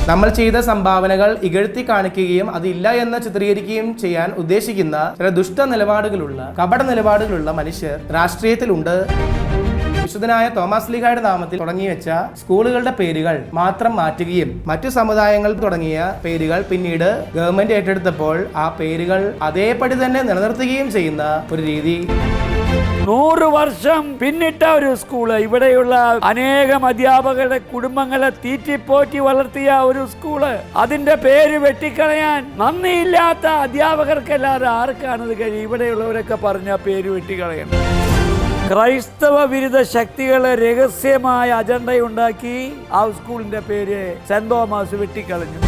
നമ്മൾ ചെയ്ത സംഭാവനകൾ ഇകഴ്ത്തി കാണിക്കുകയും അതില്ല എന്ന് ചിത്രീകരിക്കുകയും ചെയ്യാൻ ഉദ്ദേശിക്കുന്ന ചില ദുഷ്ട നിലപാടുകളുള്ള കപട നിലപാടുകളുള്ള മനുഷ്യർ രാഷ്ട്രീയത്തിലുണ്ട്. വിശുദ്ധനായ തോമസ് ലീഗായുടെ നാമത്തിൽ തുടങ്ങിവെച്ച സ്കൂളുകളുടെ പേരുകൾ മാത്രം മാറ്റുകയും മറ്റു സമുദായങ്ങൾ തുടങ്ങിയ പേരുകൾ പിന്നീട് ഗവൺമെന്റ് ഏറ്റെടുത്തപ്പോൾ ആ പേരുകൾ അതേപടി തന്നെ നിലനിർത്തുകയും ചെയ്യുന്ന ഒരു രീതി. 100 വർഷം പിന്നിട്ട ഒരു സ്കൂള്, ഇവിടെയുള്ള അനേകം അധ്യാപകരുടെ കുടുംബങ്ങളെ തീറ്റിപ്പോറ്റി വളർത്തിയ ഒരു സ്കൂള്, അതിന്റെ പേര് വെട്ടിക്കളയാൻ നന്ദിയില്ലാത്ത അധ്യാപകർക്കല്ലാതെ ആർക്കാണത് കഴിയും? ഇവിടെയുള്ളവരൊക്കെ പറഞ്ഞ പേര് വെട്ടിക്കളയണം. ക്രൈസ്തവ വിരുദ്ധ ശക്തികളെ രഹസ്യമായ അജണ്ടയുണ്ടാക്കി ആ സ്കൂളിന്റെ പേര് സെന്റ് തോമസ് വെട്ടിക്കളഞ്ഞു.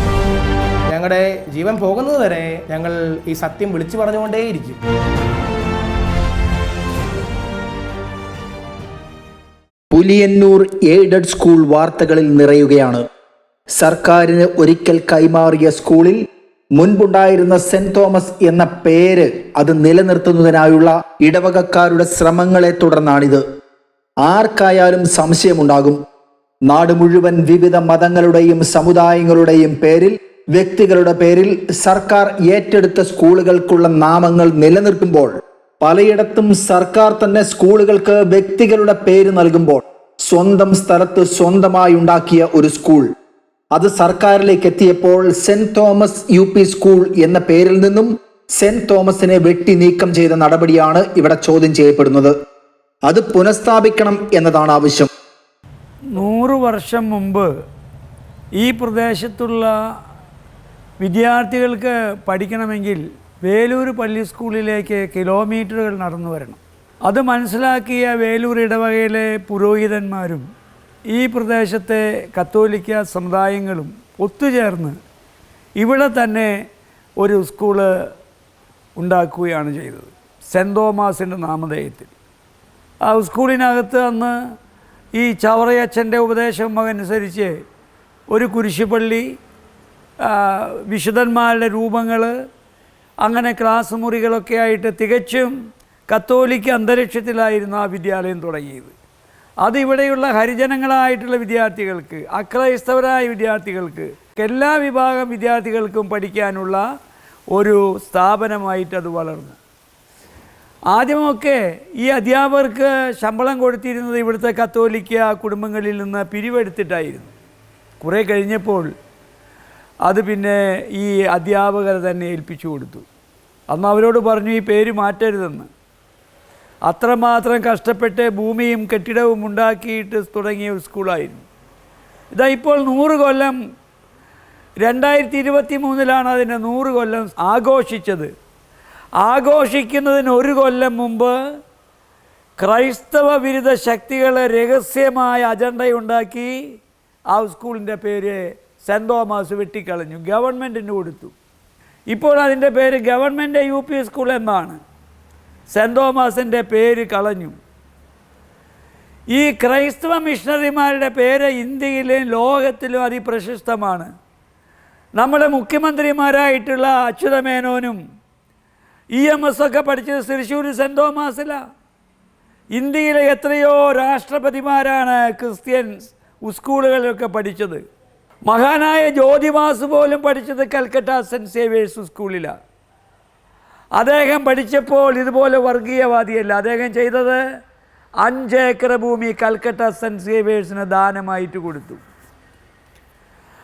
ഞങ്ങളുടെ ജീവൻ പോകുന്നത് വരെ ഞങ്ങൾ ഈ സത്യം വിളിച്ചു പറഞ്ഞുകൊണ്ടേയിരിക്കും. പുലിയന്നൂർ എയ്ഡഡ് സ്കൂൾ വാർത്തകളിൽ നിറയുകയാണ്. സർക്കാരിന് ഒരിക്കൽ കൈമാറിയ സ്കൂളിൽ മുൻപുണ്ടായിരുന്ന സെന്റ് തോമസ് എന്ന പേര് അത് നിലനിർത്തുന്നതിനായുള്ള ഇടവകക്കാരുടെ ശ്രമങ്ങളെ തുടർന്നാണിത്. ആർക്കായാലും സംശയമുണ്ടാകും. നാട് മുഴുവൻ വിവിധ മതങ്ങളുടെയും സമുദായങ്ങളുടെയും പേരിൽ, വ്യക്തികളുടെ പേരിൽ സർക്കാർ ഏറ്റെടുത്ത സ്കൂളുകൾക്കുള്ള നാമങ്ങൾ നിലനിർത്തുമ്പോൾ, പലയിടത്തും സർക്കാർ തന്നെ സ്കൂളുകൾക്ക് വ്യക്തികളുടെ പേര് നൽകുമ്പോൾ, സ്വന്തം സ്ഥലത്ത് സ്വന്തമായി ഉണ്ടാക്കിയ ഒരു സ്കൂൾ അത് സർക്കാരിലേക്ക് എത്തിയപ്പോൾ സെന്റ് തോമസ് UP സ്കൂൾ എന്ന പേരിൽ നിന്നും സെന്റ് തോമസിനെ വെട്ടി നീക്കം ചെയ്ത നടപടിയാണ് ഇവിടെ ചോദ്യം ചെയ്യപ്പെടുന്നത്. അത് പുനഃസ്ഥാപിക്കണം എന്നതാണ് ആവശ്യം. 100 വർഷം മുമ്പ് ഈ പ്രദേശത്തുള്ള വിദ്യാർത്ഥികൾക്ക് പഠിക്കണമെങ്കിൽ വേലൂർ പള്ളി സ്കൂളിലേക്ക് കിലോമീറ്ററുകൾ നടന്നു വരണം. അത് മനസ്സിലാക്കിയ വേലൂർ ഇടവകയിലെ പുരോഹിതന്മാരും ഈ പ്രദേശത്തെ കത്തോലിക്ക സമുദായങ്ങളും ഒത്തുചേർന്ന് ഇവിടെ തന്നെ ഒരു സ്കൂള് ഉണ്ടാക്കുകയാണ് ചെയ്തത്, സെന്റ് തോമസിൻ്റെ നാമധേയത്തിൽ. ആ സ്കൂളിനകത്ത് അന്ന് ഈ ചവറയച്ഛൻ്റെ ഉപദേശം അനുസരിച്ച് ഒരു കുരിശുപള്ളി, വിശുദ്ധന്മാരുടെ രൂപങ്ങൾ, അങ്ങനെ ക്ലാസ് മുറികളൊക്കെ ആയിട്ട് തികച്ചും കത്തോലിക്ക അന്തരീക്ഷത്തിലായിരുന്നു ആ വിദ്യാലയം തുടങ്ങിയത്. അതിവിടെയുള്ള ഹരിജനങ്ങളായിട്ടുള്ള വിദ്യാർത്ഥികൾക്ക്, അക്രൈസ്തവരായ വിദ്യാർത്ഥികൾക്ക്, എല്ലാ വിഭാഗം വിദ്യാർത്ഥികൾക്കും പഠിക്കാനുള്ള ഒരു സ്ഥാപനമായിട്ട് അത് വളർന്നു. ആദ്യമൊക്കെ ഈ അധ്യാപകർക്ക് ശമ്പളം കൊടുത്തിരുന്നത് ഇവിടുത്തെ കത്തോലിക്ക കുടുംബങ്ങളിൽ നിന്ന് പിരിവെടുത്തിട്ടായിരുന്നു. കുറേ കഴിഞ്ഞപ്പോൾ അത് പിന്നെ ഈ അധ്യാപകരെ തന്നെ ഏൽപ്പിച്ചു കൊടുത്തു. അന്ന് അവരോട് പറഞ്ഞു ഈ പേര് മാറ്റരുതെന്ന്. അത്രമാത്രം കഷ്ടപ്പെട്ട് ഭൂമിയും കെട്ടിടവും ഉണ്ടാക്കിയിട്ട് തുടങ്ങിയ ഒരു സ്കൂളായിരുന്നു. ഇതാ ഇപ്പോൾ 100 കൊല്ലം, 2023 അതിൻ്റെ 100 കൊല്ലം ആഘോഷിച്ചത്. ആഘോഷിക്കുന്നതിന് 1 കൊല്ലം മുമ്പ് ക്രൈസ്തവ വിരുദ്ധ ശക്തികളെ രഹസ്യമായ അജണ്ടയുണ്ടാക്കി ആ സ്കൂളിൻ്റെ പേര് സെന്റ് തോമസ് വെട്ടിക്കളഞ്ഞു, ഗവൺമെൻറ്റിന് കൊടുത്തു. ഇപ്പോൾ അതിൻ്റെ പേര് ഗവൺമെൻറ് UP സ്കൂൾ എന്നാണ്. സെന്റ് തോമസിൻ്റെ പേര് കളഞ്ഞു. ഈ ക്രൈസ്തവ മിഷണറിമാരുടെ പേര് ഇന്ത്യയിലും ലോകത്തിലും അതിപ്രശസ്തമാണ്. നമ്മുടെ മുഖ്യമന്ത്രിമാരായിട്ടുള്ള അച്യുതമേനോനും EMS ഒക്കെ പഠിച്ചത് തൃശ്ശൂർ സെന്റ് തോമസിലാണ്. ഇന്ത്യയിലെ എത്രയോ രാഷ്ട്രപതിമാരാണ് ക്രിസ്ത്യൻ സ്കൂളുകളിലൊക്കെ പഠിച്ചത്. മഹാനായ ജ്യോതിബാസ് പോലും പഠിച്ചത് കൽക്കട്ട സെൻറ്റ് സേവിയേഴ്സ് സ്കൂളിലാണ്. അദ്ദേഹം പഠിച്ചപ്പോൾ ഇതുപോലെ വർഗീയവാദിയല്ല. അദ്ദേഹം ചെയ്തത് 5 ഏക്കർ ഭൂമി കൽക്കട്ട സെൻറ്റ് സേവിയേഴ്സിന് ദാനമായിട്ട് കൊടുത്തു.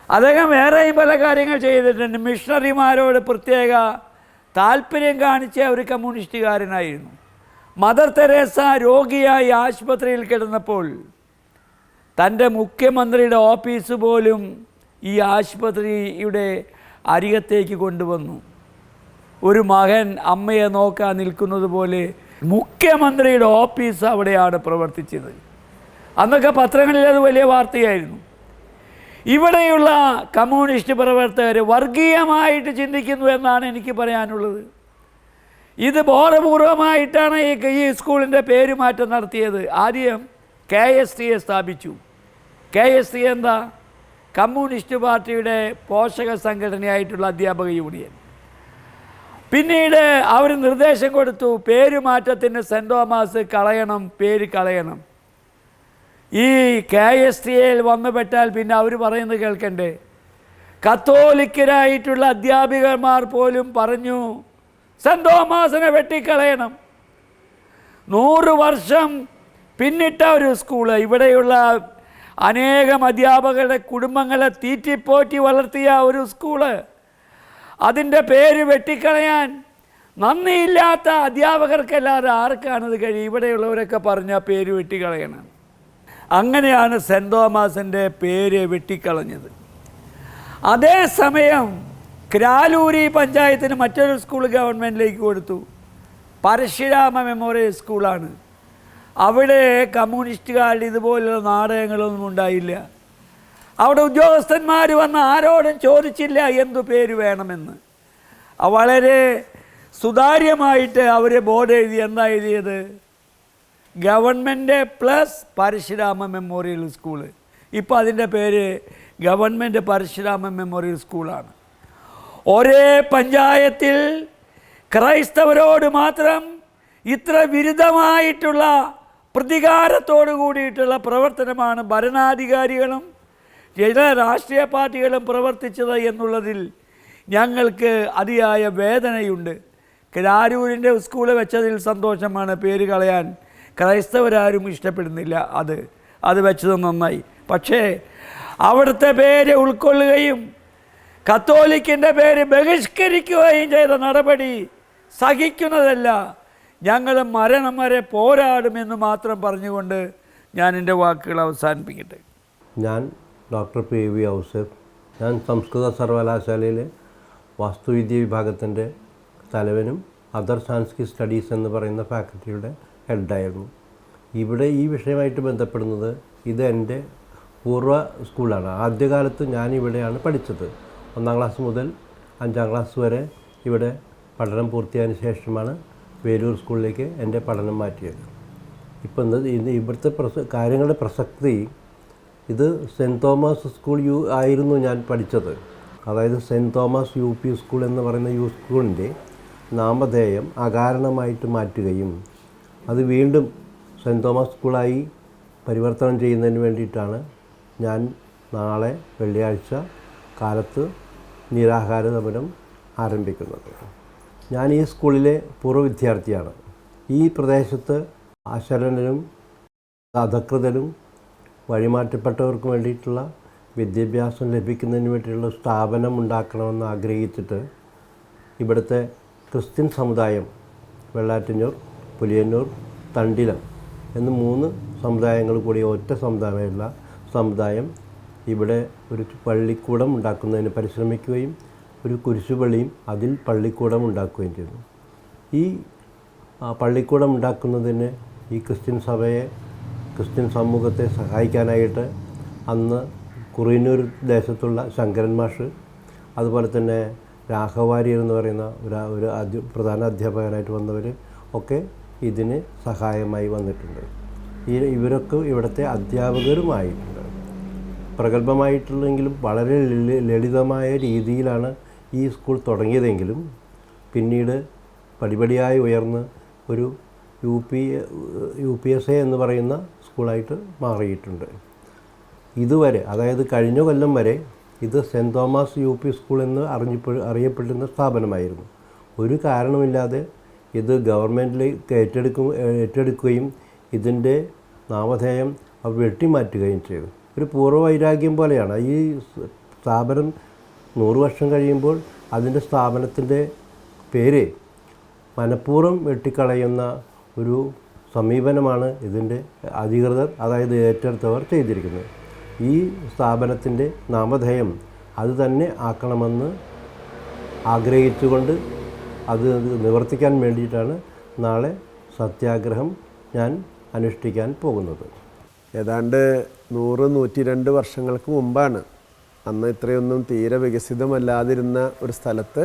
അദ്ദേഹം വേറെയും പല കാര്യങ്ങൾ ചെയ്തിട്ടുണ്ട്. മിഷണറിമാരോട് പ്രത്യേക താല്പര്യം കാണിച്ച ഒരു കമ്മ്യൂണിസ്റ്റുകാരനായിരുന്നു. മദർ തെരേസ രോഗിയായി ആശുപത്രിയിൽ കിടന്നപ്പോൾ തൻ്റെ മുഖ്യമന്ത്രിയുടെ ഓഫീസ് പോലും ഈ ആശുപത്രിയുടെ അരികത്തേക്ക് കൊണ്ടുവന്നു. ഒരു മകൻ അമ്മയെ നോക്കാൻ നിൽക്കുന്നത് പോലെ മുഖ്യമന്ത്രിയുടെ ഓഫീസ് അവിടെയാണ് പ്രവർത്തിച്ചത്. അന്നൊക്കെ പത്രങ്ങളിൽ അത് വലിയ വാർത്തയായിരുന്നു. ഇവിടെയുള്ള കമ്മ്യൂണിസ്റ്റ് പ്രവർത്തകർ വർഗീയമായിട്ട് ചിന്തിക്കുന്നു എന്നാണ് എനിക്ക് പറയാനുള്ളത്. ഇത് ബോധപൂർവമായിട്ടാണ് ഈ സ്കൂളിൻ്റെ പേരുമാറ്റം നടത്തിയത്. ആദ്യം KSTA സ്ഥാപിച്ചു. KSTA എന്താ? കമ്മ്യൂണിസ്റ്റ് പാർട്ടിയുടെ പോഷക സംഘടനയായിട്ടുള്ള അധ്യാപക യൂണിയൻ. പിന്നീട് അവർ നിർദ്ദേശം കൊടുത്തു, പേരുമാറ്റത്തിന് സെന്റ് തോമസ് കളയണം, പേര് കളയണം. ഈ KSTA വന്നുപെട്ടാൽ പിന്നെ അവർ പറയുന്നത് കേൾക്കണ്ടേ? കത്തോലിക്കരായിട്ടുള്ള അധ്യാപികമാർ പോലും പറഞ്ഞു സെൻറ് തോമസിനെ വെട്ടിക്കളയണം. 100 വർഷം പിന്നിട്ട ഒരു സ്കൂള്, ഇവിടെയുള്ള അനേകം അധ്യാപകരുടെ കുടുംബങ്ങളെ തീറ്റിപ്പോറ്റി വളർത്തിയ ഒരു സ്കൂള്, അതിൻ്റെ പേര് വെട്ടിക്കളയാൻ നന്ദിയില്ലാത്ത അധ്യാപകർക്കല്ലാതെ ആർക്കാണത് കഴിയും? ഇവിടെയുള്ളവരൊക്കെ പറഞ്ഞ പേര് വെട്ടിക്കളയണം. അങ്ങനെയാണ് സെൻറ് തോമസിൻ്റെ പേര് വെട്ടിക്കളഞ്ഞത്. അതേസമയം ക്രാലൂരി പഞ്ചായത്തിന് മറ്റൊരു സ്കൂൾ ഗവൺമെൻറ്റിലേക്ക് കൊടുത്തു. പരശുരാമ മെമ്മോറിയൽ സ്കൂളാണ്. അവിടെ കമ്മ്യൂണിസ്റ്റുകാരുടെ ഇതുപോലുള്ള നാടകങ്ങളൊന്നും ഉണ്ടായില്ല. അവിടെ ഉദ്യോഗസ്ഥന്മാർ വന്ന് ആരോടും ചോദിച്ചില്ല എന്തു പേര് വേണമെന്ന്. വളരെ സുതാര്യമായിട്ട് അവർ ബോർഡ് എഴുതി. എന്താ എഴുതിയത്? Government plus Parashurama memorial school. ഇപ്പോൾ അതിൻ്റെ പേര് ഗവൺമെൻറ് പരശുരാമ മെമ്മോറിയൽ സ്കൂളാണ്. ഒരേ പഞ്ചായത്തിൽ ക്രൈസ്തവരോട് മാത്രം ഇത്ര വിരുദ്ധമായിട്ടുള്ള പ്രതികാരത്തോടു കൂടിയിട്ടുള്ള പ്രവർത്തനമാണ് ഭരണാധികാരികളും ചില രാഷ്ട്രീയ പാർട്ടികളും പ്രവർത്തിച്ചത് എന്നുള്ളതിൽ ഞങ്ങൾക്ക് അതിയായ വേദനയുണ്ട്. ക്രാരൂരിൻ്റെ സ്കൂൾ വെച്ചതിൽ സന്തോഷമാണ്. പേര് കളയാൻ ക്രൈസ്തവരാരും ഇഷ്ടപ്പെടുന്നില്ല. അത് വെച്ചത് നന്നായി. പക്ഷേ അവിടുത്തെ പേര് ഉൾക്കൊള്ളുകയും കത്തോലിക്കിൻ്റെ പേര് ബഹിഷ്കരിക്കുകയും ചെയ്ത നടപടി സഹിക്കുന്നതല്ല. ഞങ്ങൾ മരണം വരെ പോരാടുമെന്ന് മാത്രം പറഞ്ഞുകൊണ്ട് ഞാൻ എൻ്റെ വാക്കുകൾ അവസാനിപ്പിക്കട്ടെ. ഞാൻ ഡോക്ടർ പി.വി. ഔസേഫ്. ഞാൻ സംസ്കൃത സർവകലാശാലയിലെ വാസ്തുവിദ്യ വിഭാഗത്തിൻ്റെ തലവനും അതർ സാൻസ്ക്രിറ്റ് സ്റ്റഡീസ് എന്ന് പറയുന്ന ഫാക്കൽറ്റിയുടെ ഹെഡായിരുന്നു. ഇവിടെ ഈ വിഷയമായിട്ട് ബന്ധപ്പെടുന്നത് ഇത് എൻ്റെ പൂർവ്വ സ്കൂളാണ്. ആദ്യകാലത്ത് ഞാൻ ഇവിടെയാണ് പഠിച്ചത്. 1ാം ക്ലാസ് മുതൽ 5ാം ക്ലാസ് വരെ ഇവിടെ പഠനം പൂർത്തിയായതിനു ശേഷമാണ് വേലൂർ സ്കൂളിലേക്ക് എൻ്റെ പഠനം മാറ്റിയത്. ഇപ്പം ഇവിടുത്തെ കാര്യങ്ങളുടെ പ്രസക്തി, ഇത് സെൻറ് തോമസ് സ്കൂൾ ആയിരുന്നു ഞാൻ പഠിച്ചത്. അതായത് സെൻറ് തോമസ് UP സ്കൂൾ എന്ന് പറയുന്ന സ്കൂളിൻ്റെ നാമധേയം അകാരണമായിട്ട് മാറ്റുകയും അത് വീണ്ടും സെൻറ് തോമസ് സ്കൂളായി പരിവർത്തനം ചെയ്യുന്നതിന് വേണ്ടിയിട്ടാണ് ഞാൻ നാളെ വെള്ളിയാഴ്ച കാലത്ത് നിരാഹാര സമരം ആരംഭിക്കുന്നത്. ഞാൻ ഈ സ്കൂളിലെ പൂർവ്വ വിദ്യാർത്ഥിയാണ്. ഈ പ്രദേശത്ത് അശരണരും അധകൃതരും വഴിമാറ്റപ്പെട്ടവർക്കും വേണ്ടിയിട്ടുള്ള വിദ്യാഭ്യാസം ലഭിക്കുന്നതിന് വേണ്ടിയിട്ടുള്ള സ്ഥാപനം ഉണ്ടാക്കണമെന്ന് ആഗ്രഹിച്ചിട്ട് ഇവിടുത്തെ ക്രിസ്ത്യൻ സമുദായം, വെള്ളാറ്റഞ്ഞൂർ, പുലിയന്നൂർ, തണ്ടിലം എന്ന് 3 സമുദായങ്ങൾ കൂടി ഒറ്റ സമുദായം ഇവിടെ ഒരു പള്ളിക്കൂടം ഉണ്ടാക്കുന്നതിന് പരിശ്രമിക്കുകയും ഒരു കുരിശുപള്ളിയും അതിൽ പള്ളിക്കൂടം ഉണ്ടാക്കുകയും ചെയ്തു. ഈ പള്ളിക്കൂടം ഉണ്ടാക്കുന്നതിന് ഈ ക്രിസ്ത്യൻ സഭയെ, ക്രിസ്ത്യൻ സമൂഹത്തെ സഹായിക്കാനായിട്ട് അന്ന് കുറിയന്നൂർ ദേശത്തുള്ള ശങ്കരൻ മാഷ്, അതുപോലെ തന്നെ രാഘവാര്യർ എന്ന് പറയുന്ന ഒരു പ്രധാന അധ്യാപകനായിട്ട് വന്നവർ ഒക്കെ ഇതിന് സഹായമായി വന്നിട്ടുണ്ട്. ഇവരൊക്കെ ഇവിടുത്തെ അധ്യാപകരുമായിട്ടുണ്ട്. പ്രഗത്ഭമായിട്ടുള്ളെങ്കിലും വളരെ ലളിതമായ രീതിയിലാണ് ഈ സ്കൂൾ തുടങ്ങിയതെങ്കിലും പിന്നീട് പടിപടിയായി ഉയർന്ന് ഒരു UPSA എന്ന് പറയുന്ന സ്കൂളായിട്ട് മാറിയിട്ടുണ്ട്. ഇതുവരെ, അതായത് കഴിഞ്ഞ കൊല്ലം വരെ ഇത് സെൻറ് തോമസ് UP സ്കൂൾ എന്ന് അറിയപ്പെടുന്ന സ്ഥാപനമായിരുന്നു. ഒരു കാരണമില്ലാതെ ഇത് ഗവൺമെൻറ്റിലേക്ക് ഏറ്റെടുക്കുകയും ഇതിൻ്റെ നാമധേയം വെട്ടിമാറ്റുകയും ചെയ്തു. ഒരു പൂർവ്വവൈരാഗ്യം പോലെയാണ്. ഈ സ്ഥാപനം 100 വർഷം കഴിയുമ്പോൾ അതിൻ്റെ സ്ഥാപനത്തിൻ്റെ പേര് മനഃപൂർവ്വം വെട്ടിക്കളയുന്ന ഒരു സമീപനമാണ് ഇതിൻ്റെ അധികൃതർ, അതായത് ഏറ്റെടുത്തവർ ചെയ്തിരിക്കുന്നത്. ഈ സ്ഥാപനത്തിൻ്റെ നാമധേയം അത് തന്നെ ആക്കണമെന്ന് ആഗ്രഹിച്ചുകൊണ്ട് അത് നിവർത്തിക്കാൻ വേണ്ടിയിട്ടാണ് നാളെ സത്യാഗ്രഹം ഞാൻ അനുഷ്ഠിക്കാൻ പോകുന്നത്. ഏതാണ്ട് 100-102 വർഷങ്ങൾക്ക് മുമ്പാണ്, അന്ന് ഇത്രയൊന്നും തീരെ വികസിതമല്ലാതിരുന്ന ഒരു സ്ഥലത്ത്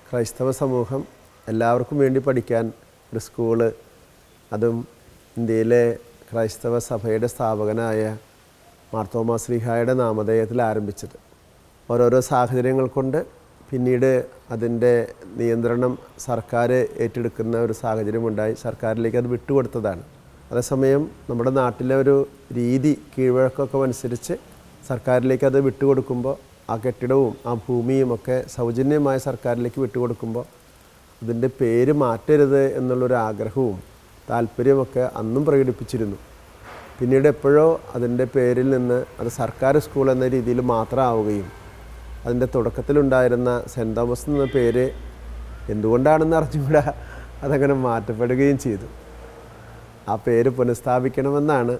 ക്രൈസ്തവ സമൂഹം എല്ലാവർക്കും വേണ്ടി പഠിക്കാൻ ഒരു സ്കൂള്, അതും ഇന്ത്യയിലെ ക്രൈസ്തവ സഭയുടെ സ്ഥാപകനായ മാർത്തോമാ ശ്ലീഹായുടെ നാമധേയത്തിൽ ആരംഭിച്ചത്. ഓരോരോ സാഹചര്യങ്ങൾ കൊണ്ട് പിന്നീട് അതിൻ്റെ നിയന്ത്രണം സർക്കാർ ഏറ്റെടുക്കുന്ന ഒരു സാഹചര്യമുണ്ടായി. സർക്കാരിലേക്ക് അത് വിട്ടുകൊടുത്തതാണ്. അതേസമയം നമ്മുടെ നാട്ടിലെ ഒരു രീതി, കീഴ്വഴക്കമൊക്കെ അനുസരിച്ച് സർക്കാരിലേക്ക് അത് വിട്ടുകൊടുക്കുമ്പോൾ ആ കെട്ടിടവും ആ ഭൂമിയും ഒക്കെ സൗജന്യമായ സർക്കാരിലേക്ക് വിട്ടുകൊടുക്കുമ്പോൾ അതിൻ്റെ പേര് മാറ്റരുത് എന്നുള്ളൊരു ആഗ്രഹവും താല്പര്യമൊക്കെ അന്നും പ്രകടിപ്പിച്ചിരുന്നു. പിന്നീട് എപ്പോഴോ അതിൻ്റെ പേരിൽ നിന്ന് അത് സർക്കാർ സ്കൂൾ എന്ന രീതിയിൽ മാത്രമാവുകയും അതിൻ്റെ തുടക്കത്തിലുണ്ടായിരുന്ന സെൻറ്റ് തോമസ് എന്ന പേര് എന്തുകൊണ്ടാണെന്ന് അറിഞ്ഞുകൂടാ അതങ്ങനെ മാറ്റപ്പെടുകയും ചെയ്തു. ആ പേര് പുനഃസ്ഥാപിക്കണമെന്നാണ്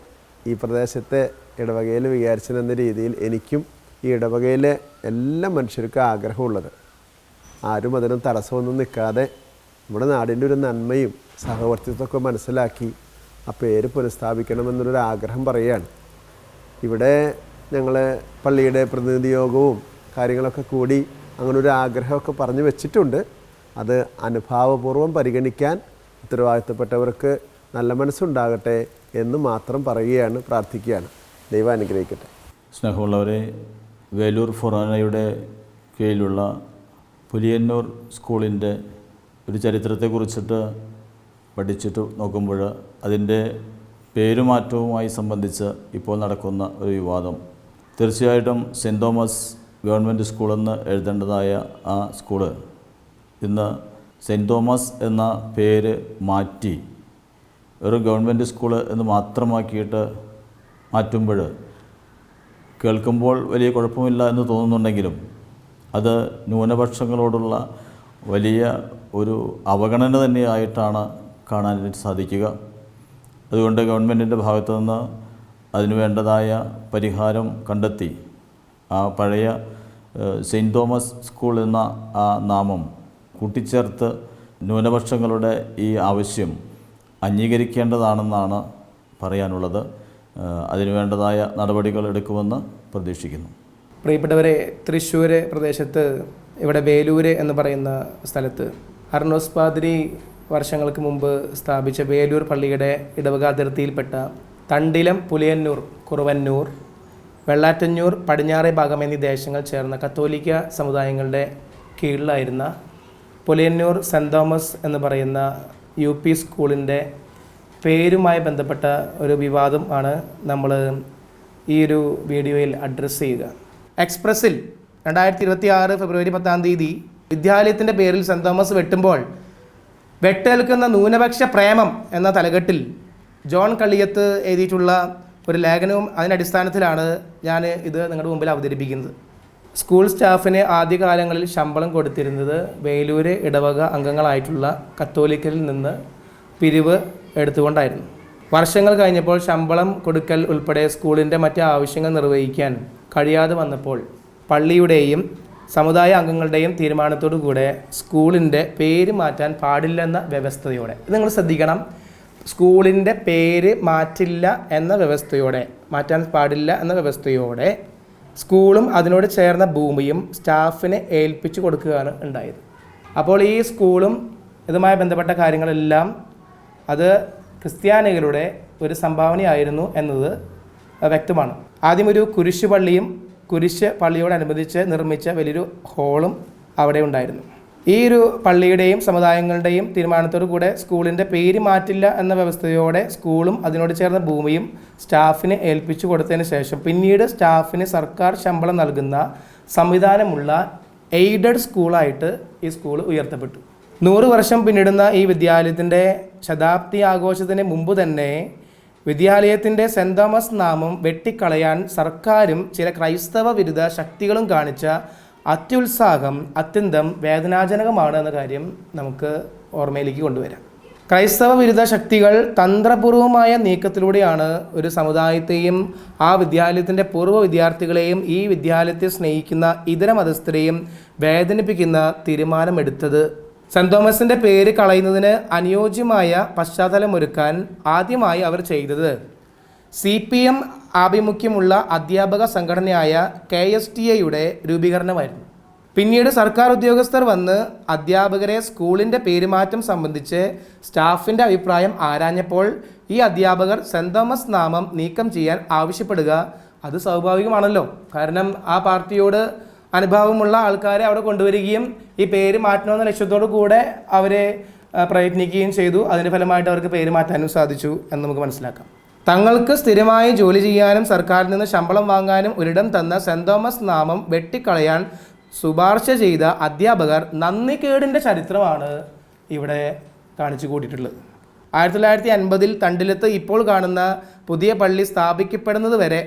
ഈ പ്രദേശത്തെ ഇടവകയിലെ വികാരിച്ചൻ എന്ന രീതിയിൽ എനിക്കും ഈ ഇടവകയിലെ എല്ലാ മനുഷ്യർക്കും ആഗ്രഹമുള്ളത്. ആരും അതിനും തടസ്സമൊന്നും നിൽക്കാതെ നമ്മുടെ നാടിൻ്റെ ഒരു നന്മയും സഹവർത്തിത്വമൊക്കെ മനസ്സിലാക്കി ആ പേര് പുനഃസ്ഥാപിക്കണമെന്നുള്ളൊരു ആഗ്രഹം പറയുകയാണ്. ഇവിടെ ഞങ്ങൾ പള്ളിയുടെ പ്രതിനിധി യോഗവും കാര്യങ്ങളൊക്കെ കൂടി അങ്ങനൊരു ആഗ്രഹമൊക്കെ പറഞ്ഞു വെച്ചിട്ടുണ്ട്. അത് അനുഭാവപൂർവ്വം പരിഗണിക്കാൻ ഉത്തരവാദിത്തപ്പെട്ടവർക്ക് നല്ല മനസ്സുണ്ടാകട്ടെ എന്ന് മാത്രം പറയുകയാണ്, പ്രാർത്ഥിക്കുകയാണ്. ദൈവം അനുഗ്രഹിക്കട്ടെ. സ്നേഹമുള്ളവരെ, വേലൂർ ഫൊറാനയുടെ കീഴിലുള്ള പുലിയന്നൂർ സ്കൂളിൻ്റെ ഒരു ചരിത്രത്തെക്കുറിച്ചിട്ട് പഠിച്ചിട്ട് നോക്കുമ്പോൾ അതിൻ്റെ പേരുമാറ്റവുമായി സംബന്ധിച്ച് ഇപ്പോൾ നടക്കുന്ന ഒരു വിവാദം, തീർച്ചയായിട്ടും സെൻറ്റ് തോമസ് ഗവൺമെൻറ് സ്കൂളെന്ന് എഴുതേണ്ടതായ ആ സ്കൂള് ഇന്ന് സെൻറ്റ് തോമസ് എന്ന പേര് മാറ്റി ഒരു ഗവൺമെൻറ് സ്കൂള് എന്ന് മാത്രമാക്കിയിട്ട് മാറ്റുമ്പോൾ കേൾക്കുമ്പോൾ വലിയ കുഴപ്പമില്ല എന്ന് തോന്നുന്നുണ്ടെങ്കിലും അത് ന്യൂനപക്ഷങ്ങളോടുള്ള വലിയ ഒരു അവഗണന തന്നെയായിട്ടാണ് കാണാനായിട്ട് സാധിക്കുക. അതുകൊണ്ട് ഗവൺമെൻറ്റിൻ്റെ ഭാഗത്തു നിന്ന് അതിനു വേണ്ടതായ പരിഹാരം കണ്ടെത്തി ആ പഴയ സെൻറ്റ് തോമസ് സ്കൂൾ എന്ന ആ നാമം കൂട്ടിച്ചേർത്ത് ന്യൂനപക്ഷങ്ങളുടെ ഈ ആവശ്യം അംഗീകരിക്കേണ്ടതാണെന്നാണ് പറയാനുള്ളത്. അതിനു വേണ്ടതായ നടപടികൾ എടുക്കുമെന്ന് പ്രതീക്ഷിക്കുന്നു. പ്രിയപ്പെട്ടവരെ, തൃശ്ശൂർ പ്രദേശത്ത് ഇവിടെ വേലൂര് എന്ന് പറയുന്ന സ്ഥലത്ത് അർണോസ് പാതിരി വർഷങ്ങൾക്ക് മുമ്പ് സ്ഥാപിച്ച വേലൂർ പള്ളിയുടെ ഇടവക അതിർത്തിയിൽപ്പെട്ട തണ്ടിലം, പുലിയന്നൂർ, കുറുവന്നൂർ, വെള്ളാറ്റഞ്ഞൂർ, പടിഞ്ഞാറേ ഭാഗം എന്നീ ദേശങ്ങൾ ചേർന്ന കത്തോലിക്ക സമുദായങ്ങളുടെ കീഴിലായിരുന്ന പുലിയന്നൂർ സെൻറ്റ് തോമസ് എന്ന് പറയുന്ന UP സ്കൂളിൻ്റെ പേരുമായി ബന്ധപ്പെട്ട ഒരു വിവാദം ആണ് നമ്മൾ ഈ ഒരു വീഡിയോയിൽ അഡ്രസ്സ് ചെയ്യുക. എക്സ്പ്രസ്സിൽ 2026 ഫെബ്രുവരി 10 വിദ്യാലയത്തിൻ്റെ പേരിൽ സെൻറ്റ് തോമസ് വെട്ടുമ്പോൾ വെട്ടേൽക്കുന്ന ന്യൂനപക്ഷ പ്രേമം എന്ന തലക്കെട്ടിൽ ജോൺ കള്ളിയത്ത് എഴുതിയിട്ടുള്ള ഒരു ലേഖനവും അതിൻ്റെ അടിസ്ഥാനത്തിലാണ് ഞാൻ ഇത് നിങ്ങളുടെ മുമ്പിൽ അവതരിപ്പിക്കുന്നത്. സ്കൂൾ സ്റ്റാഫിന് ആദ്യകാലങ്ങളിൽ ശമ്പളം കൊടുത്തിരുന്നത് വേലൂര് ഇടവക അംഗങ്ങളായിട്ടുള്ള കത്തോലിക്കലിൽ നിന്ന് പിരിവ് എടുത്തുകൊണ്ടായിരുന്നു. വർഷങ്ങൾ കഴിഞ്ഞപ്പോൾ ശമ്പളം കൊടുക്കൽ ഉൾപ്പെടെ സ്കൂളിൻ്റെ മറ്റ് ആവശ്യങ്ങൾ നിർവഹിക്കാൻ കഴിയാതെ വന്നപ്പോൾ പള്ളിയുടെയും സമുദായ അംഗങ്ങളുടെയും തീരുമാനത്തോടു കൂടെ സ്കൂളിൻ്റെ പേര് മാറ്റാൻ പാടില്ലെന്ന വ്യവസ്ഥയോടെ, ഇത് നിങ്ങൾ ശ്രദ്ധിക്കണം, സ്കൂളിൻ്റെ പേര് മാറ്റില്ല എന്ന വ്യവസ്ഥയോടെ, മാറ്റാൻ പാടില്ല എന്ന വ്യവസ്ഥയോടെ സ്കൂളും അതിനോട് ചേർന്ന ഭൂമിയും സ്റ്റാഫിനെ ഏൽപ്പിച്ചു കൊടുക്കുകയാണ് ഉണ്ടായത്. അപ്പോൾ ഈ സ്കൂളും ഇതുമായി ബന്ധപ്പെട്ട കാര്യങ്ങളെല്ലാം അത് ക്രിസ്ത്യാനികളുടെ ഒരു സംഭാവനയായിരുന്നു എന്നത് വ്യക്തമാണ്. ആദ്യം ഒരു കുരിശ് പള്ളിയും കുരിശ് പള്ളിയോടനുബന്ധിച്ച് നിർമ്മിച്ച വലിയൊരു ഹോളും അവിടെ ഉണ്ടായിരുന്നു. ഈ ഒരു പള്ളിയുടെയും സമുദായങ്ങളുടെയും തീരുമാനത്തോടു കൂടെ സ്കൂളിൻ്റെ പേര് മാറ്റില്ല എന്ന വ്യവസ്ഥയോടെ സ്കൂളും അതിനോട് ചേർന്ന ഭൂമിയും സ്റ്റാഫിന് ഏൽപ്പിച്ചു കൊടുത്തതിന് ശേഷം പിന്നീട് സ്റ്റാഫിന് സർക്കാർ ശമ്പളം നൽകുന്ന സംവിധാനമുള്ള എയ്ഡഡ് സ്കൂളായിട്ട് ഈ സ്കൂൾ ഉയർത്തപ്പെട്ടു. 100 വർഷം പിന്നിടുന്ന ഈ വിദ്യാലയത്തിൻ്റെ ശതാബ്ദി ആഘോഷത്തിന് മുമ്പ് തന്നെ വിദ്യാലയത്തിൻ്റെ സെൻറ്റ് തോമസ് നാമം വെട്ടിക്കളയാൻ സർക്കാരും ചില ക്രൈസ്തവ വിരുദ്ധ ശക്തികളും കാണിച്ച അത്യുത്സാഹം അത്യന്തം വേദനാജനകമാണ് എന്ന കാര്യം നമുക്ക് ഓർമ്മയിലേക്ക് കൊണ്ടുവരാം. ക്രൈസ്തവ വിരുദ്ധ ശക്തികൾ തന്ത്രപൂർവമായ നീക്കത്തിലൂടെയാണ് ഒരു സമുദായത്തെയും ആ വിദ്യാലയത്തിൻ്റെ പൂർവ്വ വിദ്യാർത്ഥികളെയും ഈ വിദ്യാലയത്തെ സ്നേഹിക്കുന്ന ഇതര മതസ്ഥരെയും വേദനിപ്പിക്കുന്ന തീരുമാനമെടുത്തത്. സെൻറ്റ് തോമസിൻ്റെ പേര് കളയുന്നതിന് അനുയോജ്യമായ പശ്ചാത്തലമൊരുക്കാൻ ആദ്യമായി അവർ ചെയ്തത് CPM ആഭിമുഖ്യമുള്ള അധ്യാപക സംഘടനയായ KSTA രൂപീകരണമായിരുന്നു. പിന്നീട് സർക്കാർ ഉദ്യോഗസ്ഥർ വന്ന് അധ്യാപകരെ സ്കൂളിൻ്റെ പേരുമാറ്റം സംബന്ധിച്ച് സ്റ്റാഫിൻ്റെ അഭിപ്രായം ആരാഞ്ഞപ്പോൾ ഈ അധ്യാപകർ സെൻറ്റ് തോമസ് നാമം നീക്കം ചെയ്യാൻ ആവശ്യപ്പെടുക അത് സ്വാഭാവികമാണല്ലോ. കാരണം ആ പാർട്ടിയോട് അനുഭാവമുള്ള ആൾക്കാരെ അവിടെ കൊണ്ടുവരികയും ഈ പേര് മാറ്റണമെന്ന ലക്ഷ്യത്തോടു കൂടെ അവരെ പ്രയത്നിക്കുകയും ചെയ്തു. അതിൻ്റെ ഫലമായിട്ട് അവർക്ക് പേര് മാറ്റാനും സാധിച്ചു എന്ന് നമുക്ക് മനസ്സിലാക്കാം. തങ്ങൾക്ക് സ്ഥിരമായി ജോലി ചെയ്യാനും സർക്കാരിൽ നിന്ന് ശമ്പളം വാങ്ങാനും ഒരിടം തന്ന സെൻറ് തോമസ് നാമം വെട്ടിക്കളയാൻ ശുപാർശ ചെയ്ത അധ്യാപകർ നന്ദികേടിൻ്റെ ചരിത്രമാണ് ഇവിടെ കാണിച്ചു കൂട്ടിയിട്ടുള്ളത്. 1950 തണ്ടിലത്ത് ഇപ്പോൾ കാണുന്ന പുതിയ പള്ളി സ്ഥാപിക്കപ്പെടുന്നത് വരെ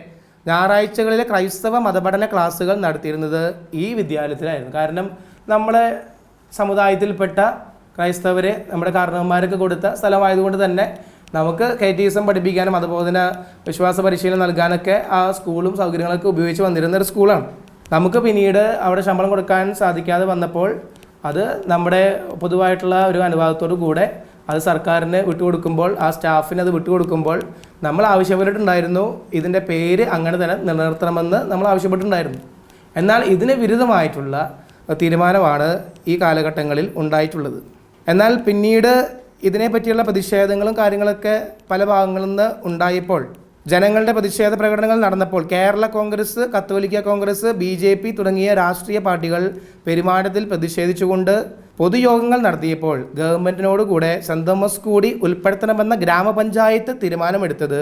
ഞായറാഴ്ചകളിലെ ക്രൈസ്തവ മതപഠന ക്ലാസ്സുകൾ നടത്തിയിരുന്നത് ഈ വിദ്യാലയത്തിലായിരുന്നു. കാരണം നമ്മുടെ സമുദായത്തിൽപ്പെട്ട ക്രൈസ്തവരെ നമ്മുടെ കാരണവന്മാരൊക്കെ കൊടുത്ത സ്ഥലമായതുകൊണ്ട് തന്നെ നമുക്ക് KTSM പഠിപ്പിക്കാനും അതുപോലെ തന്നെ വിശ്വാസ പരിശീലനം നൽകാനൊക്കെ ആ സ്കൂളും സൗകര്യങ്ങളൊക്കെ ഉപയോഗിച്ച് വന്നിരുന്ന ഒരു സ്കൂളാണ്. നമുക്ക് പിന്നീട് അവിടെ ശമ്പളം കൊടുക്കാൻ സാധിക്കാതെ വന്നപ്പോൾ അത് നമ്മുടെ പൊതുവായിട്ടുള്ള ഒരു അനുവാദത്തോടു കൂടെ അത് സർക്കാരിന് വിട്ടുകൊടുക്കുമ്പോൾ, ആ സ്റ്റാഫിന് അത് വിട്ടുകൊടുക്കുമ്പോൾ നമ്മൾ ആവശ്യപ്പെട്ടിട്ടുണ്ടായിരുന്നു ഇതിൻ്റെ പേര് അങ്ങനെ തന്നെ നിലനിർത്തണമെന്ന് നമ്മൾ ആവശ്യപ്പെട്ടിട്ടുണ്ടായിരുന്നു. എന്നാൽ ഇതിന് വിരുദ്ധമായിട്ടുള്ള തീരുമാനമാണ് ഈ കാലഘട്ടങ്ങളിൽ ഉണ്ടായിട്ടുള്ളത്. എന്നാൽ പിന്നീട് ഇതിനെപ്പറ്റിയുള്ള പ്രതിഷേധങ്ങളും കാര്യങ്ങളൊക്കെ പല ഭാഗങ്ങളിൽ നിന്ന് ഉണ്ടായപ്പോൾ, ജനങ്ങളുടെ പ്രതിഷേധ പ്രകടനങ്ങൾ നടന്നപ്പോൾ കേരള കോൺഗ്രസ്, കത്തോലിക്ക കോൺഗ്രസ്, BJP തുടങ്ങിയ രാഷ്ട്രീയ പാർട്ടികൾ പെരുമാറ്റത്തിൽ പ്രതിഷേധിച്ചുകൊണ്ട് പൊതുയോഗങ്ങൾ നടത്തിയപ്പോൾ ഗവൺമെൻറ്റിനോടുകൂടെ സെൻറ് തോമസ് കൂടി ഉൾപ്പെടുത്തണമെന്ന ഗ്രാമപഞ്ചായത്ത് തീരുമാനമെടുത്തത്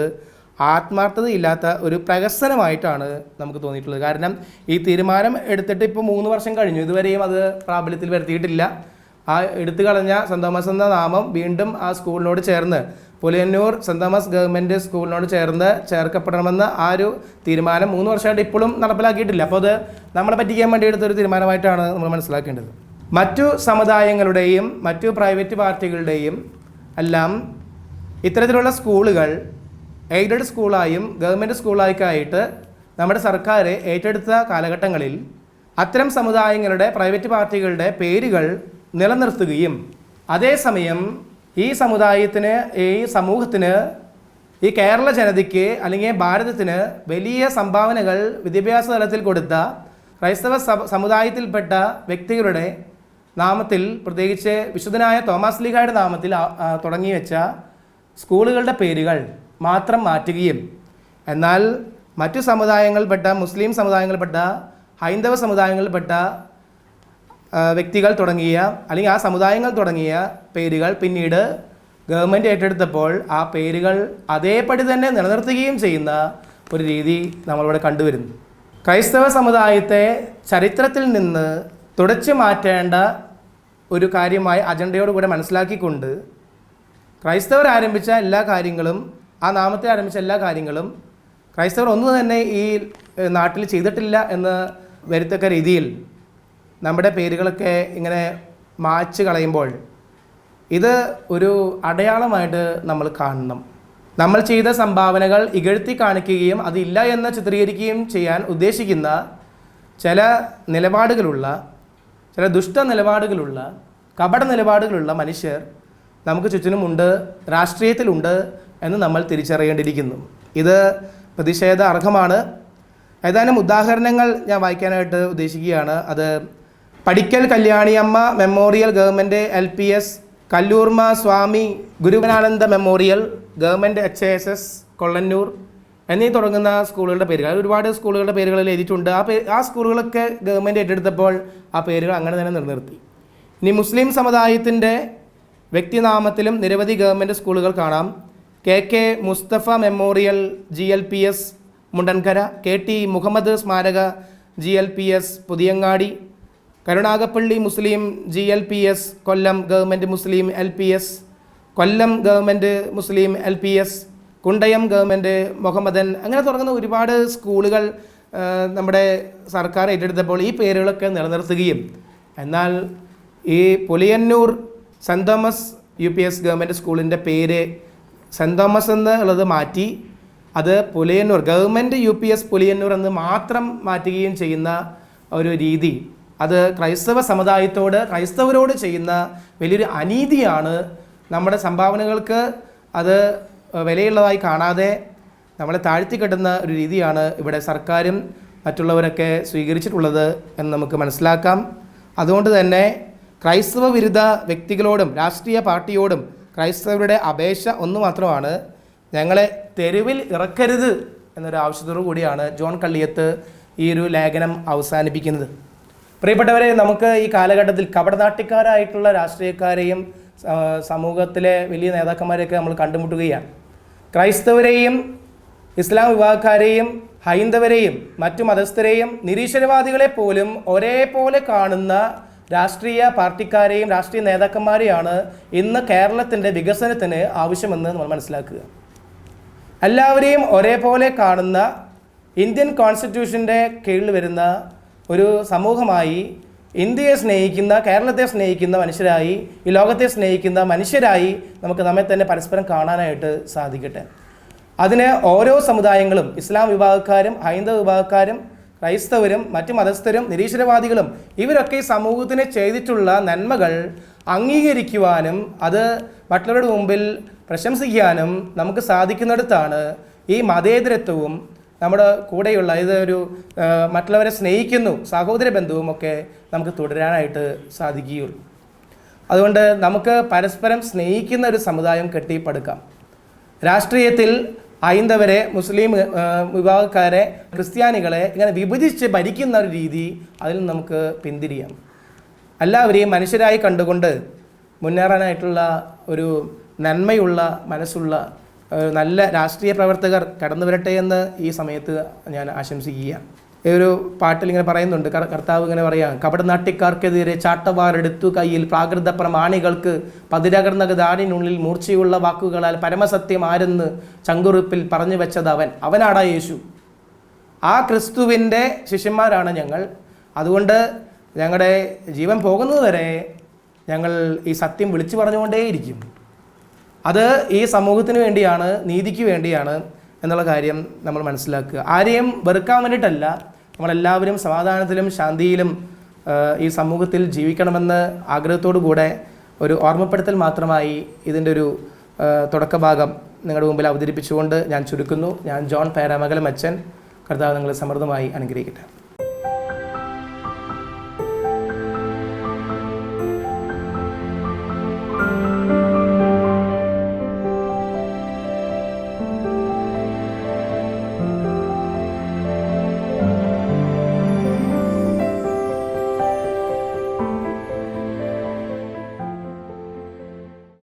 ആത്മാർത്ഥതയില്ലാത്ത ഒരു പ്രഹസനമായിട്ടാണ് നമുക്ക് തോന്നിയിട്ടുള്ളത്. കാരണം ഈ തീരുമാനം എടുത്തിട്ട് ഇപ്പോൾ 3 വർഷം കഴിഞ്ഞു, ഇതുവരെയും അത് പ്രാബല്യത്തിൽ വരുത്തിയിട്ടില്ല. ആ എടുത്തു കളഞ്ഞ സെൻറ് തോമസ് എന്ന നാമം വീണ്ടും ആ സ്കൂളിനോട് ചേർന്ന് പുലിയന്നൂർ സെൻറ് തോമസ് ഗവൺമെൻറ് സ്കൂളിനോട് ചേർക്കപ്പെടണമെന്ന ആ ഒരു തീരുമാനം 3 വർഷമായിട്ട് ഇപ്പോഴും നടപ്പിലാക്കിയിട്ടില്ല. അപ്പോൾ അത് നമ്മളെ പറ്റിക്കാൻ വേണ്ടി എടുത്തൊരു തീരുമാനമായിട്ടാണ് നമ്മൾ മനസ്സിലാക്കേണ്ടത്. മറ്റു സമുദായങ്ങളുടെയും മറ്റു പ്രൈവറ്റ് പാർട്ടികളുടെയും എല്ലാം ഇത്തരത്തിലുള്ള സ്കൂളുകൾ എയ്ഡഡ് സ്കൂളായും ഗവൺമെൻറ് സ്കൂളായിട്ട് നമ്മുടെ സർക്കാർ ഏറ്റെടുത്ത കാലഘട്ടങ്ങളിൽ അത്തരം സമുദായങ്ങളുടെ പ്രൈവറ്റ് പാർട്ടികളുടെ പേരുകൾ നിലനിർത്തുകയും അതേസമയം ഈ സമുദായത്തിന്, ഈ സമൂഹത്തിന്, ഈ കേരള ജനതയ്ക്ക് അല്ലെങ്കിൽ ഭാരതത്തിന് വലിയ സംഭാവനകൾ വിദ്യാഭ്യാസ തലത്തിൽ കൊടുത്ത ക്രൈസ്തവ സമുദായത്തിൽപ്പെട്ട വ്യക്തികളുടെ നാമത്തിൽ, പ്രത്യേകിച്ച് വിശുദ്ധനായ തോമസ് ലീഹായുടെ നാമത്തിൽ തുടങ്ങി വെച്ച സ്കൂളുകളുടെ പേരുകൾ മാത്രം മാറ്റുകയും എന്നാൽ മറ്റു സമുദായങ്ങളിൽപ്പെട്ട, മുസ്ലിം സമുദായങ്ങളിൽപ്പെട്ട, ഹൈന്ദവ സമുദായങ്ങളിൽപ്പെട്ട വ്യക്തികൾ തുടങ്ങിയ അല്ലെങ്കിൽ ആ സമുദായങ്ങൾ തുടങ്ങിയ പേരുകൾ പിന്നീട് ഗവൺമെൻറ് ഏറ്റെടുത്തപ്പോൾ ആ പേരുകൾ അതേപടി തന്നെ നിലനിർത്തുകയും ചെയ്യുന്ന ഒരു രീതി നമ്മളിവിടെ കണ്ടുവരുന്നു. ക്രൈസ്തവ സമുദായത്തെ ചരിത്രത്തിൽ നിന്ന് തുടച്ചു മാറ്റേണ്ട ഒരു കാര്യമായി അജണ്ടയോടുകൂടെ മനസ്സിലാക്കിക്കൊണ്ട് ക്രൈസ്തവർ ആരംഭിച്ച എല്ലാ കാര്യങ്ങളും, ആ നാമത്തെ ആരംഭിച്ച എല്ലാ കാര്യങ്ങളും ക്രൈസ്തവർ ഒന്നും തന്നെ ഈ നാട്ടിൽ ചെയ്തിട്ടില്ല എന്ന് വരുത്തക്ക രീതിയിൽ നമ്മുടെ പേരുകളൊക്കെ ഇങ്ങനെ മായ്ച്ചു കളയുമ്പോൾ ഇത് ഒരു അടയാളമായിട്ട് നമ്മൾ കാണണം. നമ്മൾ ചെയ്ത സംഭാവനകൾ ഇകഴ്ത്തി കാണിക്കുകയും അതില്ല എന്ന് ചിത്രീകരിക്കുകയും ചെയ്യാൻ ഉദ്ദേശിക്കുന്ന ചില നിലപാടുകളുള്ള, ചില ദുഷ്ട നിലപാടുകളുള്ള, കപട നിലപാടുകളുള്ള മനുഷ്യർ നമുക്ക് ചുറ്റിനുമുണ്ട്, രാഷ്ട്രീയത്തിലുണ്ട് എന്ന് നമ്മൾ തിരിച്ചറിയേണ്ടിയിരിക്കുന്നു. ഇത് പ്രതിഷേധ അർഹമാണ്. ഏതാനും ഉദാഹരണങ്ങൾ ഞാൻ വായിക്കാനായിട്ട് ഉദ്ദേശിക്കുകയാണ്. അത് പടിക്കൽ കല്യാണിയമ്മ മെമ്മോറിയൽ ഗവൺമെൻറ് LPS, കല്ലൂർമ സ്വാമി ഗുരുവനാനന്ദ മെമ്മോറിയൽ ഗവൺമെൻറ് HISS കൊള്ളന്നൂർ എന്നീ തുടങ്ങുന്ന സ്കൂളുകളുടെ പേരുകൾ, ഒരുപാട് സ്കൂളുകളുടെ പേരുകളിൽ എഴുതിയിട്ടുണ്ട്. ആ സ്കൂളുകളൊക്കെ ഗവൺമെൻറ് ഏറ്റെടുത്തപ്പോൾ ആ പേരുകൾ അങ്ങനെ തന്നെ നിലനിർത്തി. ഇനി മുസ്ലിം സമുദായത്തിൻ്റെ വ്യക്തിനാമത്തിലും നിരവധി ഗവൺമെൻറ് സ്കൂളുകൾ കാണാം. KK Mustafa memorial GLPS Mundankara, KT Muhammad സ്മാരക GLPS പുതിയങ്ങാടി, കരുണാകപ്പള്ളി മുസ്ലിം GLPS കൊല്ലം ഗവൺമെൻറ് മുസ്ലിം LPS, കൊല്ലം ഗവൺമെൻറ് മുസ്ലിം LPS, കുണ്ടയം ഗവൺമെൻറ് മുഹമ്മദൻ, അങ്ങനെ തുടങ്ങുന്ന ഒരുപാട് സ്കൂളുകൾ നമ്മുടെ സർക്കാർ ഏറ്റെടുത്തപ്പോൾ ഈ പേരുകളൊക്കെ നിലനിർത്തുകയും എന്നാൽ ഈ Puliyannoor saint Thomas UPS government സ്കൂളിൻ്റെ പേര് സെൻറ് തോമസ് എന്നുള്ളത് മാറ്റി അത് പുലിയന്നൂർ ഗവൺമെൻറ് UPS പുലിയന്നൂർ എന്ന് മാത്രം മാറ്റുകയും ചെയ്യുന്ന ഒരു രീതി, അത് ക്രൈസ്തവ സമുദായത്തോട്, ക്രൈസ്തവരോട് ചെയ്യുന്ന വലിയൊരു അനീതിയാണ്. നമ്മുടെ സംഭാവനകൾക്ക് അത് വിലയുള്ളതായി കാണാതെ നമ്മളെ താഴ്ത്തിക്കെട്ടുന്ന ഒരു രീതിയാണ് ഇവിടെ സർക്കാരും മറ്റുള്ളവരൊക്കെ സ്വീകരിച്ചിട്ടുള്ളത് എന്ന് നമുക്ക് മനസ്സിലാക്കാം. അതുകൊണ്ട് തന്നെ ക്രൈസ്തവ വിരുദ്ധ വ്യക്തികളോടും രാഷ്ട്രീയ പാർട്ടിയോടും ക്രൈസ്തവരുടെ അപേക്ഷ ഒന്ന് മാത്രമാണ്, ഞങ്ങളെ തെരുവിൽ ഇറക്കരുത് എന്നൊരു ആവശ്യത്തോടു കൂടിയാണ് ജോൺ കള്ളിയത്ത് ഈ ഒരു ലേഖനം അവസാനിപ്പിക്കുന്നത്. പ്രിയപ്പെട്ടവരെ, നമുക്ക് ഈ കാലഘട്ടത്തിൽ കപടനാട്യക്കാരായിട്ടുള്ള രാഷ്ട്രീയക്കാരെയും സമൂഹത്തിലെ വലിയ നേതാക്കന്മാരെയൊക്കെ നമ്മൾ കണ്ടുമുട്ടുകയാണ്. ക്രൈസ്തവരെയും ഇസ്ലാം വിഭാഗക്കാരെയും ഹൈന്ദവരെയും മറ്റു മതസ്ഥരെയും നിരീശ്വരവാദികളെ പോലും ഒരേപോലെ കാണുന്ന രാഷ്ട്രീയ പാർട്ടിക്കാരെയും രാഷ്ട്രീയ നേതാക്കന്മാരെയാണ് ഇന്ന് കേരളത്തിൻ്റെ വികസനത്തിന് ആവശ്യമെന്ന് നമ്മൾ മനസ്സിലാക്കുക. എല്ലാവരെയും ഒരേപോലെ കാണുന്ന ഇന്ത്യൻ കോൺസ്റ്റിറ്റ്യൂഷൻ്റെ കീഴിൽ വരുന്ന ഒരു സമൂഹമായി ഇന്ത്യയെ സ്നേഹിക്കുന്ന, കേരളത്തെ സ്നേഹിക്കുന്ന മനുഷ്യരായി, ഈ ലോകത്തെ സ്നേഹിക്കുന്ന മനുഷ്യരായി നമുക്ക് നമ്മെ തന്നെ പരസ്പരം കാണാനായിട്ട് സാധിക്കട്ടെ. അതിന് ഓരോ സമുദായങ്ങളും, ഇസ്ലാം വിഭാഗക്കാരും ഹൈന്ദവ വിഭാഗക്കാരും ക്രൈസ്തവരും മറ്റു മതസ്ഥരും നിരീശ്വരവാദികളും ഇവരൊക്കെ ഈ സമൂഹത്തിന് ചെയ്തിട്ടുള്ള നന്മകൾ അംഗീകരിക്കുവാനും അത് മറ്റുള്ളവരുടെ മുമ്പിൽ പ്രശംസിക്കാനും നമുക്ക് സാധിക്കുന്നിടത്താണ് ഈ മതേതരത്വവും നമ്മുടെ കൂടെയുള്ള ഇതൊരു മറ്റുള്ളവരെ സ്നേഹിക്കുന്നു, സഹോദര ബന്ധവും ഒക്കെ നമുക്ക് തുടരാനായിട്ട് സാധിക്കുകയുള്ളൂ. അതുകൊണ്ട് നമുക്ക് പരസ്പരം സ്നേഹിക്കുന്ന ഒരു സമുദായം കെട്ടിപ്പടുക്കാം. രാഷ്ട്രീയത്തിൽ ഹൈന്ദവരെ, മുസ്ലിം വിഭാഗക്കാരെ, ക്രിസ്ത്യാനികളെ ഇങ്ങനെ വിഭജിച്ച് ഭരിക്കുന്ന ഒരു രീതി അതിൽ നമുക്ക് പിന്തിരിയാം. എല്ലാവരെയും മനുഷ്യരായി കണ്ടുകൊണ്ട് മുന്നേറാനായിട്ടുള്ള ഒരു നന്മയുള്ള മനസ്സുള്ള നല്ല രാഷ്ട്രീയ പ്രവർത്തകർ കടന്നു വരട്ടെ എന്ന് ഈ സമയത്ത് ഞാൻ ആശംസിക്കുകയാണ്. ഈ ഒരു പാട്ടിൽ ഇങ്ങനെ പറയുന്നുണ്ട്, കർത്താവ് ഇങ്ങനെ പറയാം, കപടനാട്യക്കാർക്കെതിരെ ചാട്ടവാറെടുത്തു കയ്യിൽ പ്രാകൃത പ്രമാണികൾക്ക് പതിരകർന്ന ദാടിനുള്ളിൽ മൂർച്ചയുള്ള വാക്കുകളാൽ പരമസത്യം ആരെന്ന് ചങ്കുറുപ്പിൽ പറഞ്ഞു വെച്ചത് അവനാടാ യേശു. ആ ക്രിസ്തുവിൻ്റെ ശിഷ്യന്മാരാണ് ഞങ്ങൾ. അതുകൊണ്ട് ഞങ്ങളുടെ ജീവൻ പോകുന്നതുവരെ ഞങ്ങൾ ഈ സത്യം വിളിച്ചു പറഞ്ഞുകൊണ്ടേയിരിക്കും. അത് ഈ സമൂഹത്തിന് വേണ്ടിയാണ്, നീതിക്ക് വേണ്ടിയാണ് എന്നുള്ള കാര്യം നമ്മൾ മനസ്സിലാക്കുക. ആരെയും വെറുക്കാൻ വേണ്ടിയിട്ടല്ല, നമ്മളെല്ലാവരും സമാധാനത്തിലും ശാന്തിയിലും ഈ സമൂഹത്തിൽ ജീവിക്കണമെന്ന് ആഗ്രഹത്തോടു കൂടെ ഒരു ഓർമ്മപ്പെടുത്തൽ മാത്രമായി ഇതിൻ്റെ ഒരു തുടക്കഭാഗം നിങ്ങളുടെ മുമ്പിൽ അവതരിപ്പിച്ചുകൊണ്ട് ഞാൻ ചുരുക്കുന്നു. ഞാൻ ജോൺ പേരാമംഗലം അച്ഛൻ. കർത്താവ് നിങ്ങളെ സമൃദ്ധമായി അനുഗ്രഹിക്കട്ടെ.